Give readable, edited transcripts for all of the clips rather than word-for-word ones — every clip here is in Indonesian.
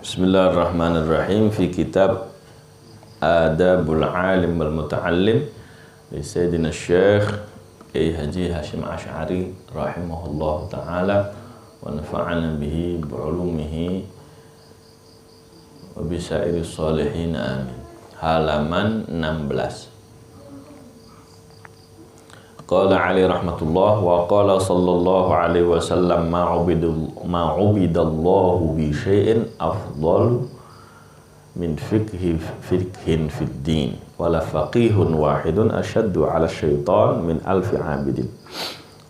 Bismillahirrahmanirrahim. Fi kitab Adabul Alim wal Muta'allim li Sayyidina Syekh Haji Hashim Asy'ari rahimahullah ta'ala wa nafa'ana bihi bi'ulumihi wa bisairi salihin amin. Halaman 16. Qala Ali rahmatullah wa qala sallallahu alaihi wasallam ma'ubidallahu bi syai'in afdal min fikhin fid din wala faqihun wahidun asyaddu ala syaitan min alfi abidin.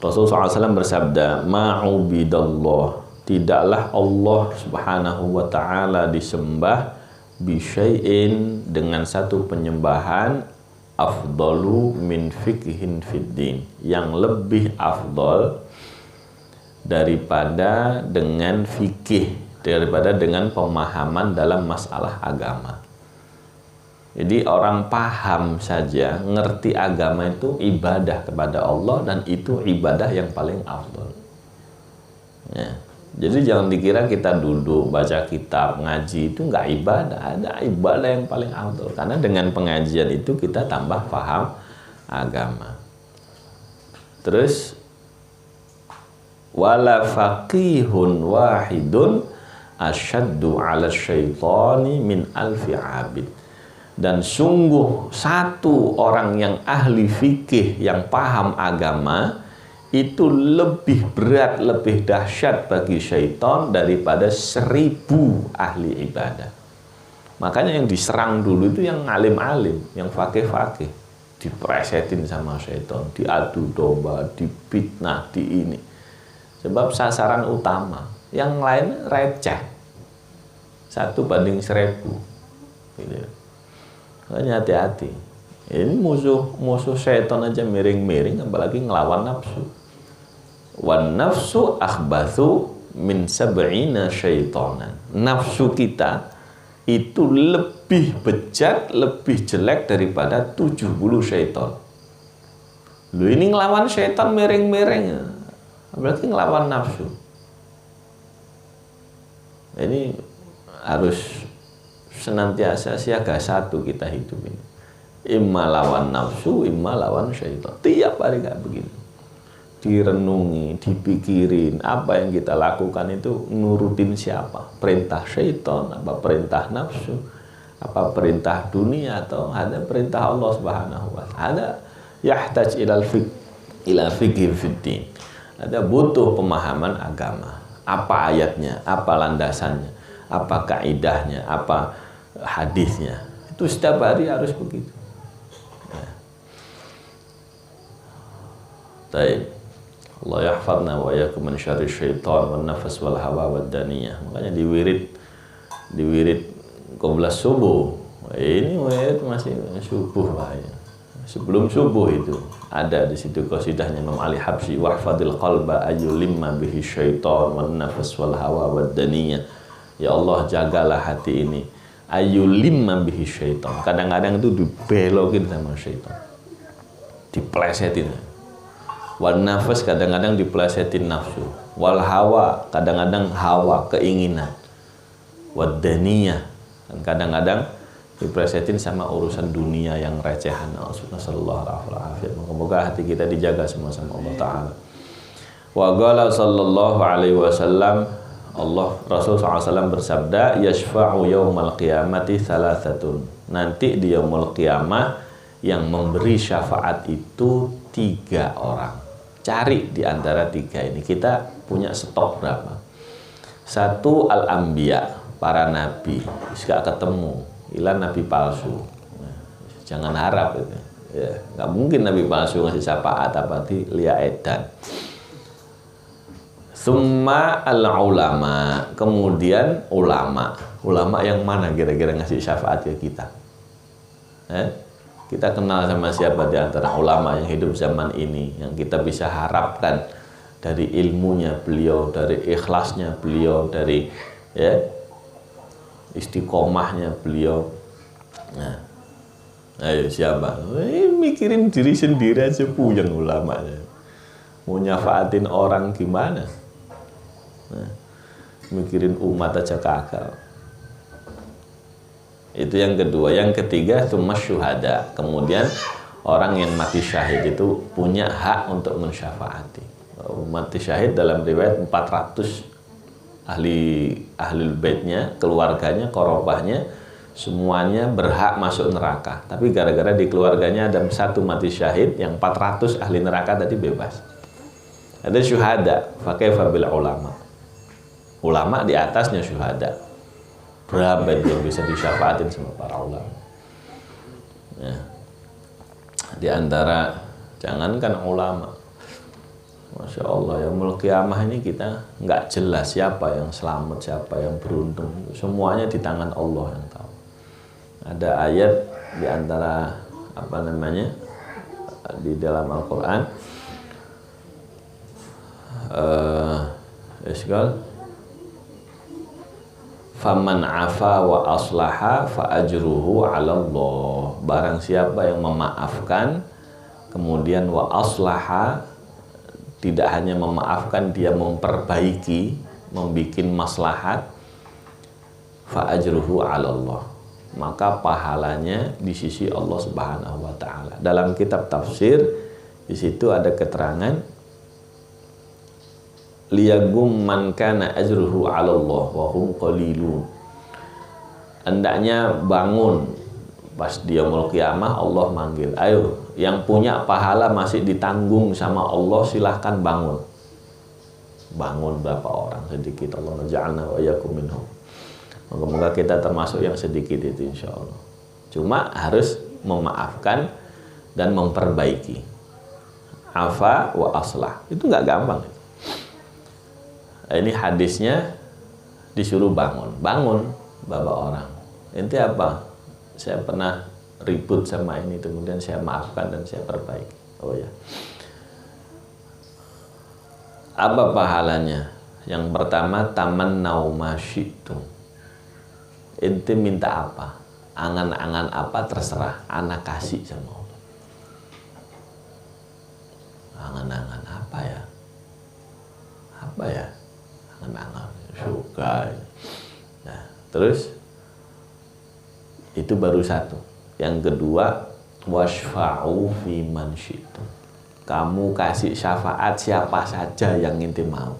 Rasulullah SAW bersabda, ma'ubidallah, tidaklah Allah subhanahu wa ta'ala disembah bi syai'in, dengan satu penyembahan, afdalu min fikhin fiddin, yang lebih afdal daripada dengan fikih, daripada dengan pemahaman dalam masalah agama. Jadi orang paham saja, ngerti agama itu ibadah kepada Allah, dan itu ibadah yang paling afdal ya. Jadi jangan dikira kita duduk baca kitab, ngaji itu nggak ibadah. Ada ibadah yang paling afdal, karena dengan pengajian itu kita tambah paham agama. Terus wala faqihun wahidun asyaddu ala syaitani min alfi abid. Dan sungguh satu orang yang ahli fikih, yang paham agama, itu lebih berat, lebih dahsyat bagi syaitan daripada 1000 ahli ibadah. Makanya yang diserang dulu itu yang alim-alim, yang fakih-fakih, dipresetin sama syaitan, diadu domba, dipitnah, di ini. Sebab sasaran utama, yang lain receh, 1 banding 1000 gitu. Makanya hati-hati. Ini musuh syaitan aja miring-miring, apalagi ngelawan nafsu. Wan nafsu akhbathu min sab'ina syaitanan. Nafsu kita itu lebih bejat, lebih jelek daripada 70 syaitan. Lu ini ngelawan syaitan miring-miring, apalagi ngelawan nafsu. Ini harus senantiasa siaga 1 kita hidup ini. Imma lawan nafsu, imma lawan syaitan. Tiap hari kayak begitu. Direnungi, dipikirin, apa yang kita lakukan itu nurutin siapa? Perintah syaitan, apa perintah nafsu, apa perintah dunia, atau ada perintah Allah Subhanahu wa ta'ala. Yahtaj ila fikih fiddin. Ada butuh pemahaman agama. Apa ayatnya, apa landasannya, apa kaidahnya, apa hadisnya. Itu setiap hari harus begitu. Baik. Allah yahfadna wa yakum min syarri syaitan wan nafas wal hawa wad daniyah. Makanya diwirid qabla subuh. Ini wirid masih subuh Pak ya. Sebelum subuh itu ada di situ qasidahnya Imam Ali Habsyi, wahfadil qalba ayyulimma bihi syaitan wan nafas wal hawa wad daniyah. Ya Allah, jagalah hati ini ayyulimma bihi syaitan. Kadang-kadang itu dibelokin sama syaitan, diplesetin. Wan nafas, kadang-kadang dipelesetin nafsu. Wal hawa, kadang-kadang hawa, keinginan. Wad daniyah, dan kadang-kadang dipelesetin sama urusan dunia yang recehan. Sallallahu alaihi wasallam. Semoga hati kita dijaga semua sama Allah Ta'ala. Wa qala sallallahu alaihi wasallam, Rasul SAW bersabda, yashfa'u yaumal qiyamati thalathatun. Nanti di yaumul qiyamah yang memberi syafaat itu 3 orang. Cari di antara 3 ini. Kita punya stok berapa? 1 al-anbiya, para nabi. Gak ketemu, ilah nabi palsu. Jangan harap itu. Ya, gak mungkin nabi palsu ngasih syafaat apalagi Lia Edan. Summa al-ulama, kemudian ulama. Ulama yang mana kira-kira ngasih syafaat ke kita? Kita kenal sama siapa di antara ulama yang hidup zaman ini, yang kita bisa harapkan dari ilmunya beliau, dari ikhlasnya beliau, dari istiqomahnya beliau. Nah, ayo siapa? Mikirin diri sendiri aja puyeng ulamanya. Mau nyafaatin orang gimana? Nah, mikirin umat aja kagak. Itu yang kedua. Yang ketiga tsumma syuhada. Kemudian orang yang mati syahid itu punya hak untuk mensyafaati. Mati syahid dalam riwayat 400 ahli baitnya, keluarganya, korobahnya, semuanya berhak masuk neraka. Tapi gara-gara di keluarganya ada satu mati syahid, yang 400 ahli neraka tadi bebas. Ada syuhada, fakaifa bil ulama. Ulama di atasnya syuhada. Berapa yang bisa disyafaatin sama para ulama? Ya. Di antara, jangankan ulama, Masya Allah, yaumul qiyamah ini kita nggak jelas siapa yang selamat, siapa yang beruntung. Semuanya di tangan Allah yang tahu. Ada ayat di antara di dalam Al-Quran, faman afa wa aslaha fa ajruhu 'ala Allah. Barang siapa yang memaafkan kemudian wa aslaha, tidak hanya memaafkan, dia memperbaiki, membikin maslahat, fa ajruhu 'ala Allah, maka pahalanya di sisi Allah Subhanahu wa taala. Dalam kitab tafsir di situ ada keterangan liyagum man kana ajruhu 'ala Allah wa hum qalilun. Hendaknya bangun pas dia yaumul qiyamah, Allah manggil, ayo yang punya pahala masih ditanggung sama Allah, silahkan bangun. Bangun berapa orang? Sedikit. Allah ja'alna wa iyyakum minhum. Moga-moga kita termasuk yang sedikit itu insyaallah. Cuma harus memaafkan dan memperbaiki. Afa wa aslah. Itu nggak gampang. Ini hadisnya disuruh bangun bapak orang. Inti apa? Saya pernah ribut sama ini, kemudian saya maafkan dan saya perbaiki. Oh ya. Apa pahalanya? Yang pertama, tamannau ma syi'tum. Inti minta apa? Angan-angan apa terserah, anak kasih sama Allah. Angan-angan apa ya? Apa ya? Angan-angan suka. Nah, terus itu baru satu. Yang kedua, wasfa'u fi man syi'tum. Kamu kasih syafaat siapa saja yang inti mau.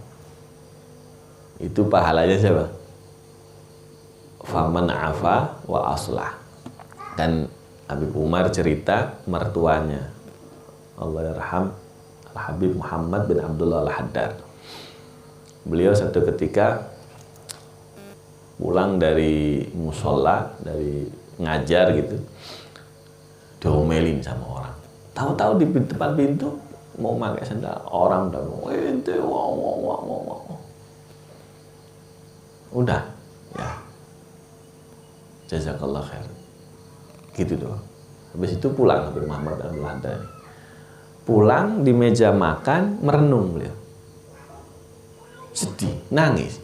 Itu pahalanya siapa? Faman afa wa aslah. Dan Habib Umar cerita mertuanya, Allah yarham, Al-Habib Muhammad bin Abdullah Al-Haddad. Beliau satu ketika pulang dari musola, dari ngajar gitu, diomelin sama orang. Tahu-tahu di depan pintu mau pakai sendal, orang udah ngomong, ente wow. Udah, ya. Jazakallah khair. Gitu doang. Habis itu pulang Habib Muhammad dan Belanda. Pulang di meja makan merenung beliau. Sedih, nangis.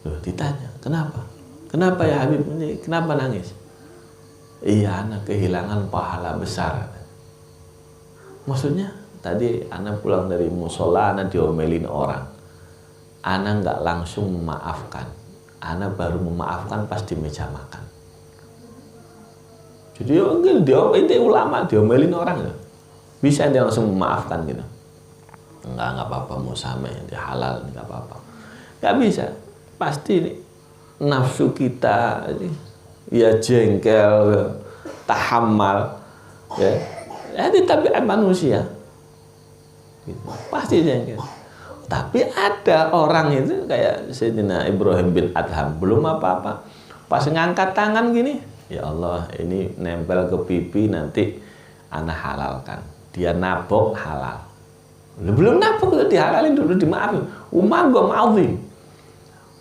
Loh, ditanya, kenapa? Kenapa ya Habib ini? Kenapa nangis? Iya, anak kehilangan pahala besar. Maksudnya, tadi anak pulang dari musola, anak diomelin orang. Anak nggak langsung memaafkan. Anak baru memaafkan pas di meja makan. Jadi dia ulama diomelin orang ya. Bisa dia langsung memaafkan gitu. Enggak apa-apa, mau sama dia halal, enggak apa-apa. Enggak bisa. Pasti nafsu kita ya jengkel, tahammal, ya. Ini tabiat manusia. Gitu. Pasti jengkel. Tapi ada orang itu kayak Sayyidina Ibrahim bin Adham, belum apa-apa. Pas ngangkat tangan gini, ya Allah, ini nempel ke pipi nanti anak halalkan. Dia nabok halal. Belum nabok udah dihalalin dulu, dimaafin. Umanggo ma'azim.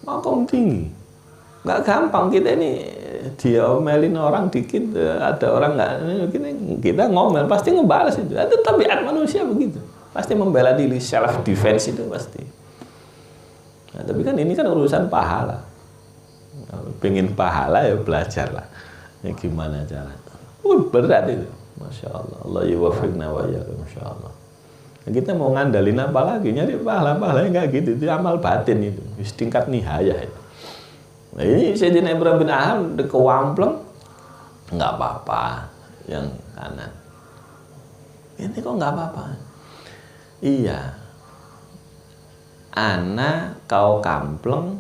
Makom tinggi. Nggak gampang kita ini diomelin orang dikit, ada orang nggak gini, kita ngomel pasti ngebalas itu. Itu tabiat manusia begitu. Pasti membela diri, self defense itu pasti. Nah, tapi kan ini kan urusan pahala. Kalau pengen pahala ya belajarlah. Ya gimana cara? Berat itu. Masya Allah. Allah yuwafiqna wa iyyakum insyaallah. Nah, kita mau ngandalin apa lagi? Nyari pahala-pahala enggak gitu. Itu amal batin itu. Tingkat nihayah itu. Nah, ini Sayyidina Ibrahim bin Adham kewampleng, nggak apa-apa yang kanan. Ini kok nggak apa-apa? Iya, ana kau kampleng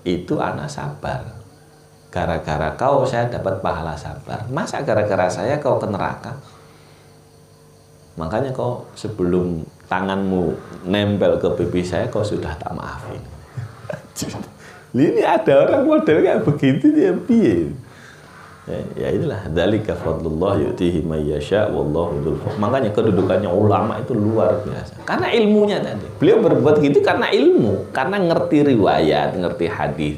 itu ana sabar. Gara-gara kau saya dapat pahala sabar. Masa gara-gara saya kau ke neraka? Makanya kau sebelum tanganmu nempel ke pipi saya kau sudah tak maafin. Ini ada orang model kayak begitu dia piye. Ya inilah dzalika fadlullah yu'tihi may yasha wallahu dzul fadl. Makanya kedudukannya ulama itu luar biasa. Karena ilmunya tadi. Beliau berbuat gitu karena ilmu, karena ngerti riwayat, ngerti hadis.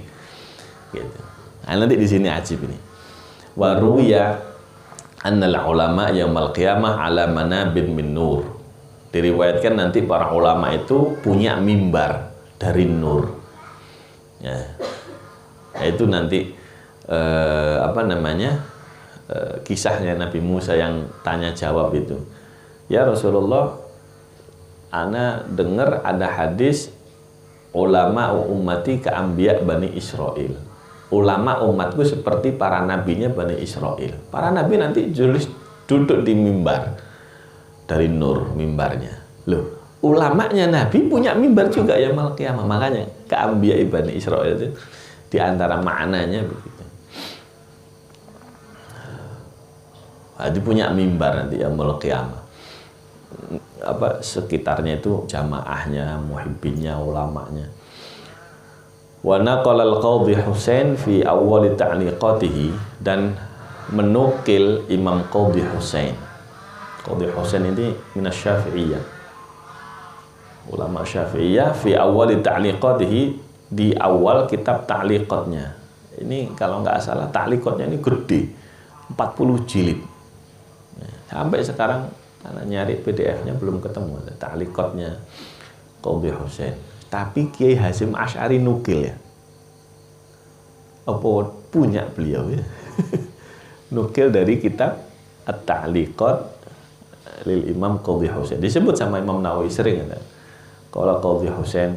Gitu. Nah, nanti di sini ajib ini. Wa ruwiya annal ulama yaumil qiyamah ala manabin min nur. Diriwayatkan nanti para ulama itu punya mimbar dari nur. Ya, itu nanti kisahnya Nabi Musa yang tanya jawab itu. Ya Rasulullah, ana dengar ada hadis ulama ummati ka'ambiya Bani Israel. Ulama umatku seperti para nabinya Bani Israel. Para nabi nanti duduk di mimbar dari nur mimbarnya. Loh, ulamanya Nabi punya mimbar juga ya mal kiamah. Makanya keambiya Bani Israel itu diantara maknanya begitu. Jadi punya mimbar nanti ya mal kiamah. Sekitarnya itu jamaahnya, muhibbinnya, ulamanya. Wa naqala al-Qadhi Husain fi awal ta'liqatihi, dan menukil Imam Qadhi Husain. Qadhi Husain ini minas Syafi'iyah. Ulama Syafi'iyah fi awal ta'liqatihi, di awal kitab ta'liqatnya. Ini kalau nggak salah ta'liqatnya ini gede, 40 jilid. Sampai sekarang anak nyari PDF-nya belum ketemu ta'liqatnya Qadhi Husain. Tapi Kiai Hasyim Asy'ari nukil ya. Apa punya beliau ya? Nukil dari kitab At-Ta'liqat lil Imam Qadhi Husain. Disebut sama Imam Nawawi sering ya. Kalau Qadhi Husain,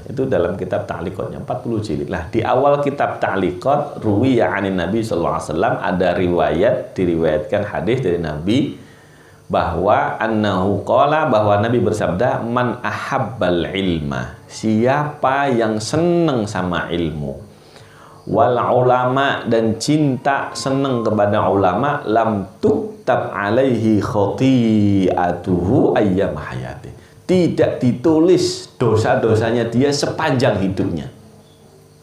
itu dalam kitab Ta'liqatnya 40 jilid. Lah di awal kitab Ta'liqat ruwiya 'anin Nabi sallallahu alaihi wasallam, ada diriwayatkan hadis dari Nabi bahwa annahu qala, bahwa Nabi bersabda, man ahabbal ilma, siapa yang senang sama ilmu, wal ulama, dan cinta senang kepada ulama, lam tuktab alaihi khati'atuhu ayyam hayati, tidak ditulis dosa-dosanya dia sepanjang hidupnya,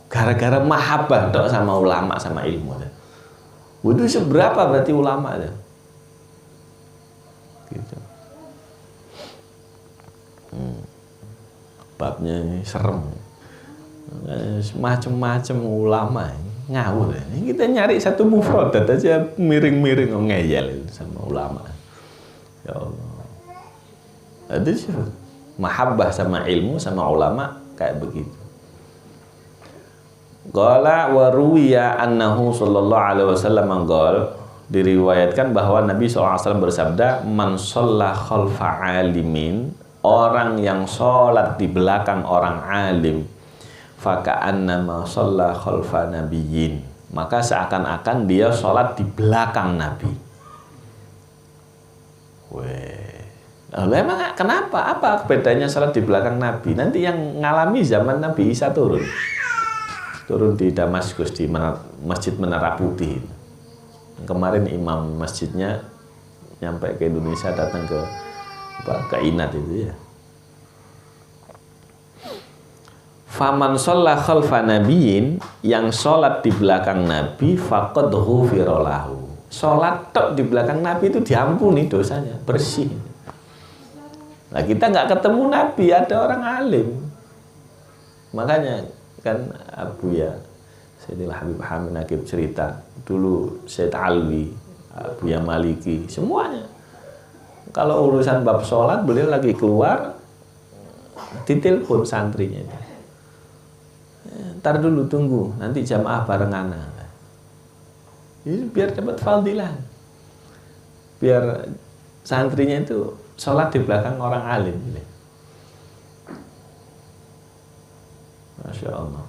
gara-gara mahabbah dok sama ulama, sama ilmu. Waduh, seberapa berarti ulama ya? Gitu. Babnya ini serem, macam-macam ulama ngawur. Kita nyari satu mufradat aja miring-miring ngeyel sama ulama. Ya Allah, ada sih mahabbah sama ilmu sama ulama kayak begitu. Qala wa ruwiya annahu sallallahu alaihi wasallam qala, diriwayatkan bahwa Nabi SAW bersabda, man sholla khalfa alimin, orang yang sholat di belakang orang alim, faka'annama sholla khalfa nabiyyin, maka seakan-akan dia sholat di belakang Nabi. Emang kenapa? Apa bedanya sholat di belakang Nabi? Nanti yang ngalami zaman Nabi Isa turun di Damaskus, di Masjid Menara Putih. Kemarin imam masjidnya nyampe ke Indonesia, datang ke Inat itu ya. Faman sholla khalfa nabiyyin, yang sholat di belakang Nabi, faqad ghufira lahu, sholat tok di belakang Nabi itu diampuni dosanya, bersih. Nah, kita nggak ketemu Nabi, ada orang alim. Makanya kan Sayyidina Habib Hamid Naqib cerita dulu, Sayyid Alwi, Buya Maliki, semuanya kalau urusan bab sholat beliau lagi keluar, ditelepon santrinya, ntar dulu tunggu, nanti jamaah barengan. Ini biar dapat fadilah, biar santrinya itu sholat di belakang orang alim. Masya Allah.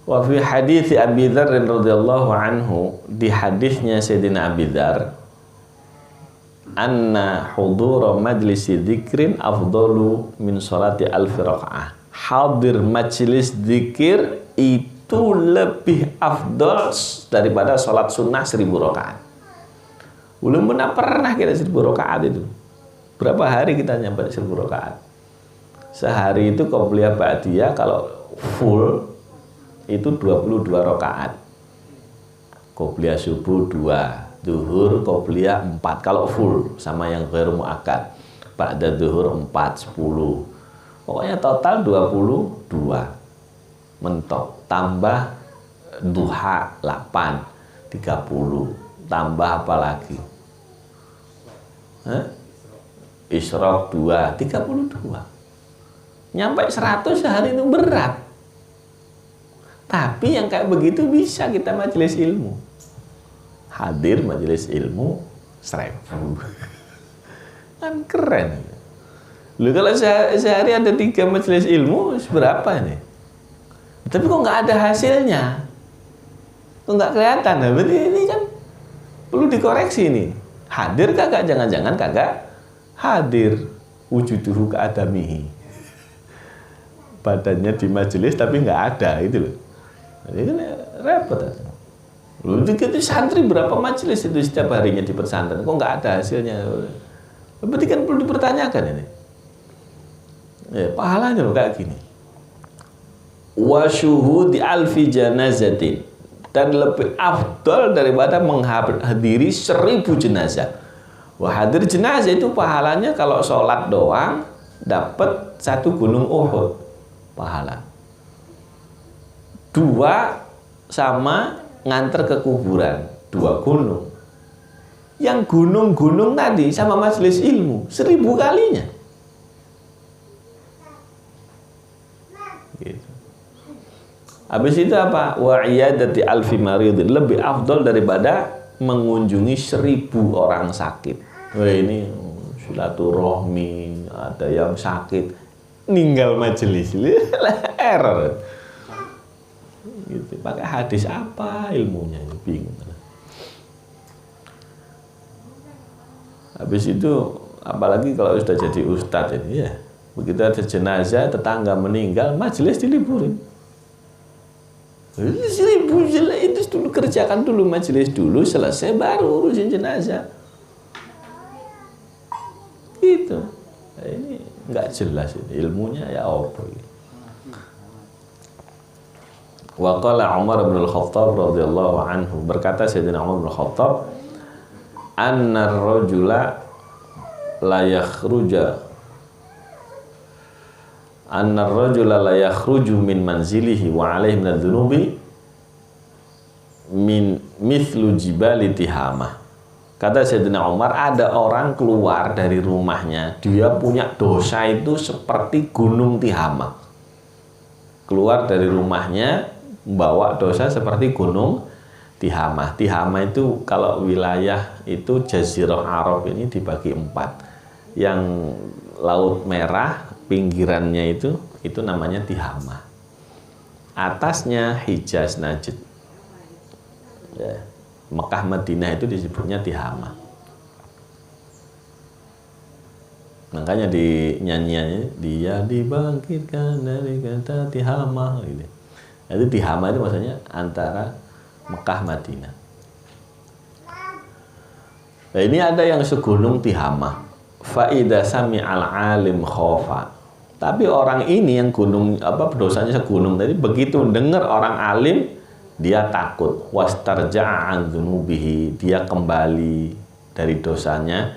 Wa fi hadits Abi Dzar radhiyallahu anhu, di hadisnya Sayyidina Abi Dzar, anna hudur majlis dzikrin afdalu min salati alfi rakaah. Hadir majelis zikir itu lebih afdal daripada salat sunnah 1000 rakaat. Belum pernah kita 1000 rakaat itu. Berapa hari kita nyampe 1000 rakaat? Sehari itu qobliyah ba'diyah kalau full itu 22 rakaat. Qobliyah subuh 2, zuhur qobliyah 4 kalau full, sama yang ghairu muakkad. Ba'da zuhur 4, 10. Pokoknya total 22. Mentok, tambah duha 8, 30. Tambah apa lagi? Isyraq 2, 32. Nyampe 100 sehari itu berat. Tapi yang kayak begitu bisa kita majelis ilmu. Hadir majelis ilmu 1000. Kan keren. Lu kalau sehari ada 3 majelis ilmu, berapa ini? Tapi kok nggak ada hasilnya? Kok nggak kelihatan? Nah, berarti ini kan perlu dikoreksi nih. Hadir kagak? Jangan-jangan kagak hadir. Wujuduhu ka'adamihi. Badannya di majelis tapi nggak ada, itu loh. Jadi kan repot. Lu itu santri berapa majelis itu setiap harinya di pesantren? Kok nggak ada hasilnya? Berarti kan perlu dipertanyakan ini. Ya, pahalanya loh kayak gini. Wa syuhudi alfi janazatin, dan lebih afdal daripada menghadiri 1000 jenazah. Wah, hadir jenazah itu pahalanya kalau sholat doang dapat 1 gunung Uhud pahala. 2 sama nganter ke kuburan, 2 gunung. Yang gunung-gunung tadi sama majelis ilmu 1000 kalinya. Gitu. Habis itu apa? Wa iyadati alfi maridin, lebih afdal daripada mengunjungi 1000 orang sakit. Wah, ini silaturahmi, ada yang sakit, ninggal majelis, error. Gitu. Pakai hadis apa ilmunya? Bingung. Habis itu apalagi kalau sudah jadi ustadz ini ya, begitu ada jenazah tetangga meninggal, majelis diliburin. 1000 itu dulu, kerjakan dulu majelis dulu, selesai baru urusin jenazah. Gitu. Nah, ini nggak jelas ini ilmunya ya apa gitu. Wa qala Umar bin Al-Khattab radhiyallahu anhu, berkata Sayyidina Umar bin Al-Khattab, anna ar-rajula la yakhruja anna ar-rajula la yakhruju min manzilihi wa alaihi min adz-dzunubi min mithlu jibali Tihamah. Kata Sayyidina Umar, ada orang keluar dari rumahnya, dia punya dosa itu seperti gunung Tihamah. Keluar dari rumahnya membawa dosa seperti gunung Tihamah. Tihamah itu kalau wilayah itu Jazirah Arab ini dibagi 4. Yang Laut Merah pinggirannya itu namanya Tihamah. Atasnya Hijaz Najd. Ya. Mekah Madinah itu disebutnya Tihamah. Makanya di nyanyiannya, dia dibangkitkan dari kata Tihamah gitu. Itu Tihamah itu maksudnya antara Mekah Madinah. Nah, ini ada yang segunung Tihamah. Fa idza sami'al alim khofa. Tapi orang ini yang gunung dosanya segunung tadi, begitu dengar orang alim dia takut. Wastarja'a an dzunubihi, dia kembali dari dosanya.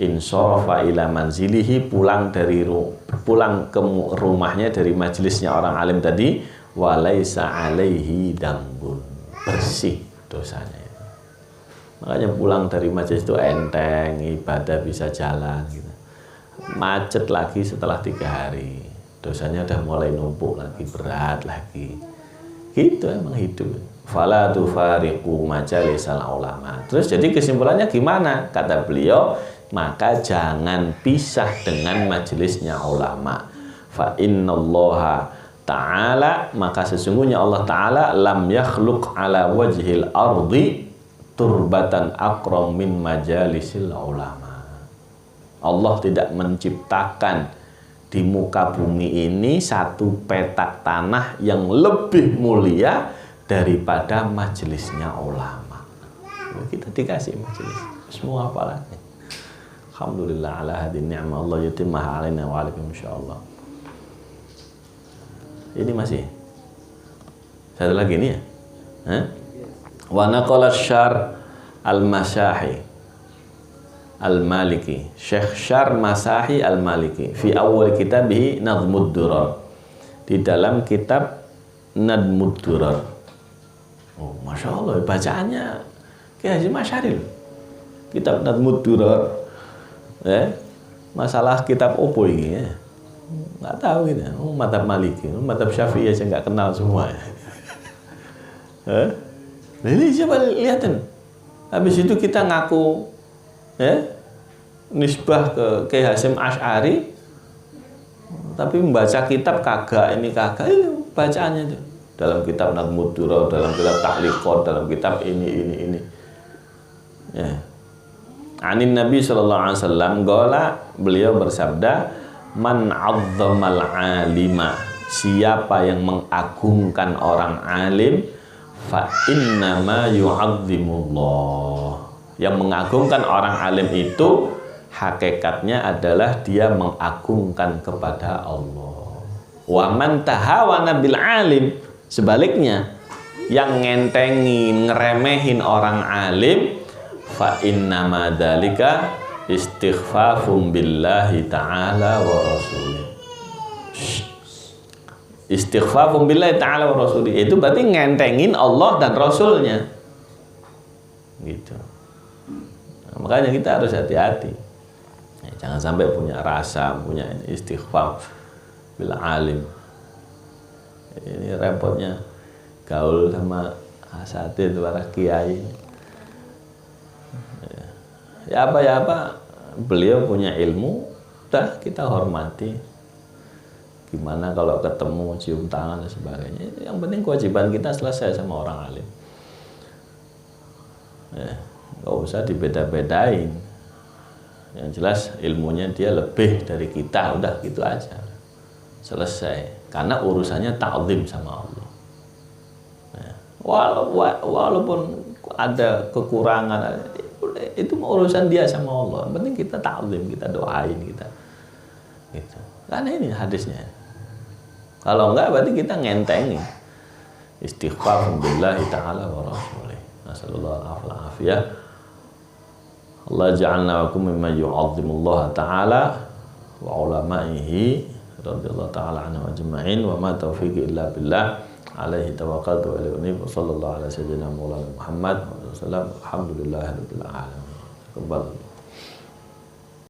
Insarafa ila manzilihi, pulang ke rumahnya dari majelisnya orang alim tadi. Walaisa alaihi dambun, bersih dosanya. Makanya pulang dari majelis itu enteng, ibadah bisa jalan gitu. Macet lagi setelah 3 hari, dosanya udah mulai numpuk lagi, berat lagi. Gitu emang hidup. Fala tufariqu majalisal ulama. Terus jadi kesimpulannya gimana? Kata beliau, maka jangan pisah dengan majelisnya ulama. Fa innallaha ta'ala, maka sesungguhnya Allah Ta'ala lam yakhluq ala wajhil ardi turbatan akram min majalisil ulama. Allah tidak menciptakan di muka bumi ini satu petak tanah yang lebih mulia daripada majelisnya ulama. Kita dikasih majelis, semua apalagi. Alhamdulillah ala hadin ni'mah Allah yutimmaha alaina wa alaikum insyaallah. Ini masih satu lagi nih ya. Wa naqala Syar al-Masahi al-Maliki, Syekh Syar Masahi al-Maliki fi awal kitabih Nadhmud Durar, di dalam kitab Nadhmud Durar. Oh, Masya Allah, bacaannya kayak Haji Masyari loh. Kitab Nadhmud Durar. Masalah kitab opo ini ya? Nggak tahu gitu. Oh, madhab Maliki, madhab Syafi'i aja nggak kenal semua. Ini coba lihatin. Habis itu kita ngaku nisbah ke Kiai Hasyim Asy'ari, tapi membaca kitab kagak, ini bacaannya itu. Dalam kitab Nadhmud Durar, dalam kitab Ta'liqat, dalam kitab ini. Ya. Anin Nabi sallallahu alaihi wasallam qala, beliau bersabda, man 'azzamal 'alima, siapa yang mengagungkan orang alim, fa innama yu'azzimullah. Yang mengagungkan orang alim itu hakikatnya adalah dia mengagungkan kepada Allah. Wa man tahawana bil alim, sebaliknya yang ngentengin, ngeremehin orang alim, fa innama dzalika istighfafum billahi ta'ala wa rasulih. Istighfafum billahi ta'ala wa rasulih, itu berarti ngentengin Allah dan Rasulnya gitu. Nah, makanya kita harus hati-hati ya, jangan sampai punya rasa, punya istighfar bil alim. Ini repotnya gaul sama asatidz para kiai. Ya apa, beliau punya ilmu, udah kita hormati. Gimana kalau ketemu, cium tangan dan sebagainya. Yang penting kewajiban kita selesai sama orang alim. Ya, nggak usah dibeda-bedain. Yang jelas ilmunya dia lebih dari kita, udah gitu aja. Selesai. Karena urusannya ta'zim sama Allah. Ya, walaupun ada kekurangan, itu urusan dia sama Allah. Yang penting kita ta'zim, kita doain, kita gitu. Karena ini hadisnya. Kalau enggak berarti kita ngentengin. Istighfar billahi ta'ala wa rasulih. Nasallallahu alaihi afiyah. Allah ja'alna wa kum mimman yu'azzimullah ta'ala wa ulama'ihi radhiyallahu ta'ala anhu ajma'in wa ma taufiqi illa billah. Alaihi tawakkaltu wa ilaihi unib. Sallallahu ala sayyidina Maulana Muhammad wa sallam. Alhamdulillahirabbil alamin. Kembali.